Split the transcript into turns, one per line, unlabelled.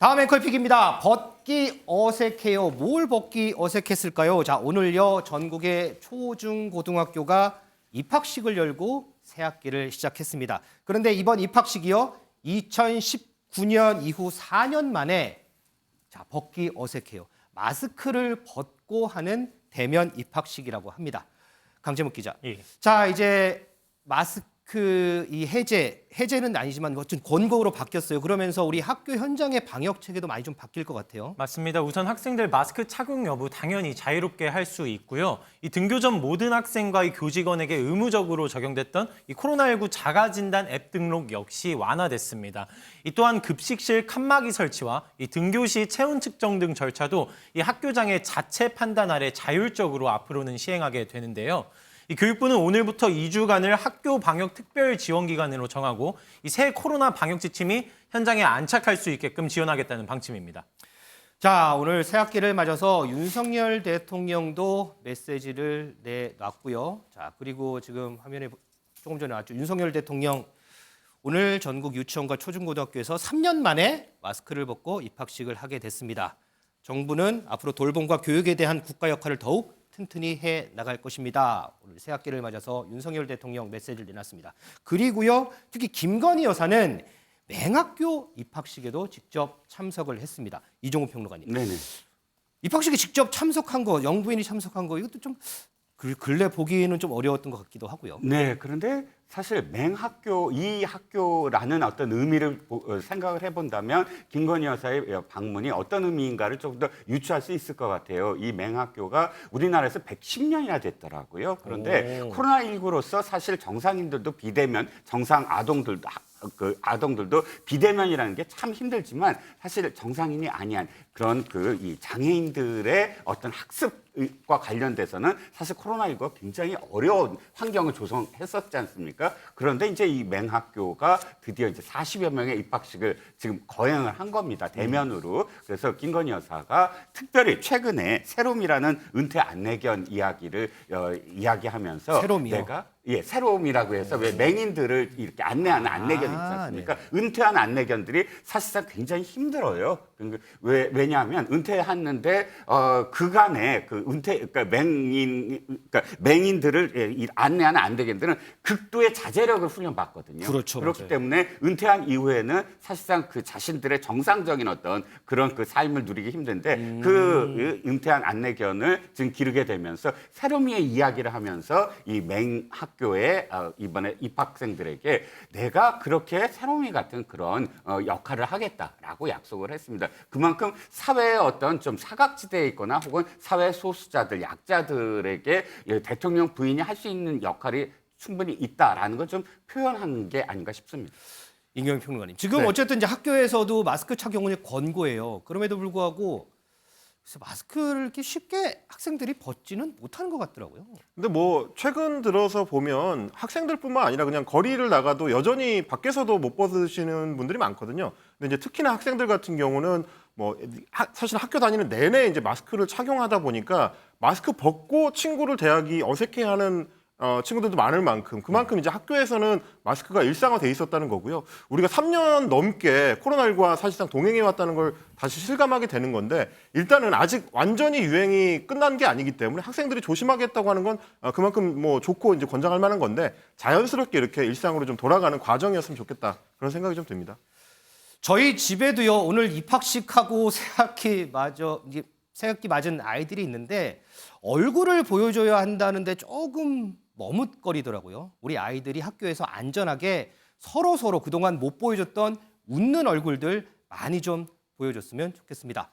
다음 앵커픽입니다. 벗기 어색해요. 뭘 벗기 어색했을까요? 자, 오늘요 전국의 초중고등학교가 입학식을 열고 새학기를 시작했습니다. 그런데 이번 입학식이요 2019년 이후 4년 만에 자, 벗기 어색해요. 마스크를 벗고 하는 대면 입학식이라고 합니다. 강재묵 기자.
예.
자, 이제 마스크 이 해제는 아니지만 어쨌든 권고로 바뀌었어요. 그러면서 우리 학교 현장의 방역 체계도 많이 좀 바뀔 것 같아요.
맞습니다. 우선 학생들 마스크 착용 여부 당연히 자유롭게 할 수 있고요. 이 등교 전 모든 학생과 이 교직원에게 의무적으로 적용됐던 이 코로나19 자가진단 앱 등록 역시 완화됐습니다. 이 또한 급식실 칸막이 설치와 이 등교 시 체온 측정 등 절차도 이 학교장의 자체 판단 아래 자율적으로 앞으로는 시행하게 되는데요. 이 교육부는 오늘부터 2주간을 학교 방역 특별 지원 기간으로 정하고 이 새 코로나 방역 지침이 현장에 안착할 수 있게끔 지원하겠다는 방침입니다.
자, 오늘 새학기를 맞아서 윤석열 대통령도 메시지를 내놨고요. 자, 그리고 지금 화면에 조금 전에 나왔죠. 윤석열 대통령 오늘 전국 유치원과 초중고등학교에서 3년 만에 마스크를 벗고 입학식을 하게 됐습니다. 정부는 앞으로 돌봄과 교육에 대한 국가 역할을 더욱 튼튼히 해 나갈 것입니다. 오늘 새학기를 맞아서 윤석열 대통령 메시지를 내놨습니다. 그리고요, 특히 김건희 여사는 맹학교 입학식에도 직접 참석을 했습니다. 이종우 평론가님.
네네.
입학식에 직접 참석한 거, 영부인이 참석한 거 이것도 좀 근래 보기에는 좀 어려웠던 것 같기도 하고요.
네, 그런데 사실 맹학교, 이 학교라는 어떤 의미를 생각을 해본다면 김건희 여사의 방문이 어떤 의미인가를 조금 더 유추할 수 있을 것 같아요. 이 맹학교가 우리나라에서 110년이나 됐더라고요. 그런데 코로나19로서 사실 정상인들도 비대면, 정상 아동들도 비대면이라는 게 참 힘들지만 사실 정상인이 아니한 그런 이 장애인들의 어떤 학습과 관련돼서는 사실 코로나19가 굉장히 어려운 환경을 조성했었지 않습니까? 그런데 이제 이 맹학교가 드디어 이제 40여 명의 입학식을 지금 거행을 한 겁니다. 대면으로. 그래서 김건희 여사가 특별히 최근에 새롬이라는 은퇴 안내견 이야기를 이야기하면서
새롬이요?
내가 새롬이라고 해서 왜 맹인들을 이렇게 안내하는 안내견 있지 않습니까? 네. 은퇴한 안내견들이 사실상 굉장히 힘들어요. 왜냐하면 은퇴했는데 그간에 그러니까 맹인들을 안내하는 안내견들은 극도의 자제력을 훈련받거든요.
그렇죠,
그렇기
맞아요.
때문에 은퇴한 이후에는 사실상 그 자신들의 정상적인 어떤 그런 그 삶을 누리기 힘든데 그 은퇴한 안내견을 지금 기르게 되면서 새로미의 이야기를 하면서 이 맹학교에 이번에 입학생들에게 내가 그렇게 새로미 같은 그런 역할을 하겠다라고 약속을 했습니다. 그만큼 사회의 어떤 좀 사각지대에 있거나 혹은 사회 소수자들, 약자들에게 대통령 부인이 할 수 있는 역할이 충분히 있다라는 걸 좀 표현한 게 아닌가 싶습니다.
임경영 평론가님. 지금
네.
어쨌든 이제 학교에서도 마스크 착용을 권고해요. 그럼에도 불구하고 그래서 마스크를 이렇게 쉽게 학생들이 벗지는 못하는 것 같더라고요.
근데 뭐 최근 들어서 보면 학생들뿐만 아니라 그냥 거리를 나가도 여전히 밖에서도 못 벗으시는 분들이 많거든요. 근데 이제 특히나 학생들 같은 경우는 뭐 사실 학교 다니는 내내 이제 마스크를 착용하다 보니까 마스크 벗고 친구를 대하기 어색해하는 친구들도 많을 만큼 그만큼 이제 학교에서는 마스크가 일상화돼 있었다는 거고요. 우리가 3년 넘게 코로나19와 사실상 동행해 왔다는 걸 다시 실감하게 되는 건데 일단은 아직 완전히 유행이 끝난 게 아니기 때문에 학생들이 조심하겠다고 하는 건 그만큼 뭐 좋고 이제 권장할 만한 건데 자연스럽게 이렇게 일상으로 좀 돌아가는 과정이었으면 좋겠다 그런 생각이 좀 듭니다.
저희 집에도요 오늘 입학식하고 새학기 맞은 아이들이 있는데 얼굴을 보여줘야 한다는데 조금 머뭇거리더라고요. 우리 아이들이 학교에서 안전하게 서로 그동안 못 보여줬던 웃는 얼굴들 많이 좀 보여줬으면 좋겠습니다.